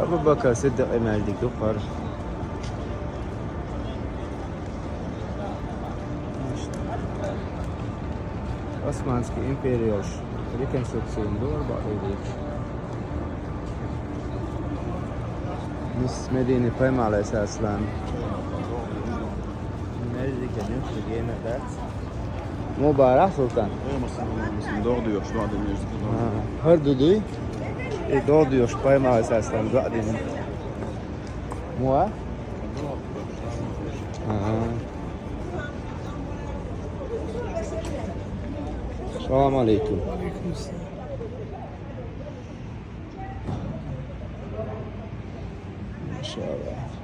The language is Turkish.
Abu Bakar Sıddık Emel'dik yukarı. Osmanski İmperial rekonstruksiyonu var بعض Mis Medine Payma على أساس لان nerede geliyor ki yine de Mübarek Sultan. Doğru diyor şu anda mevcut. Her düdüğü doğru diyor Payma على أساس لان بعدين مو السلام عليكم. ما شاء الله.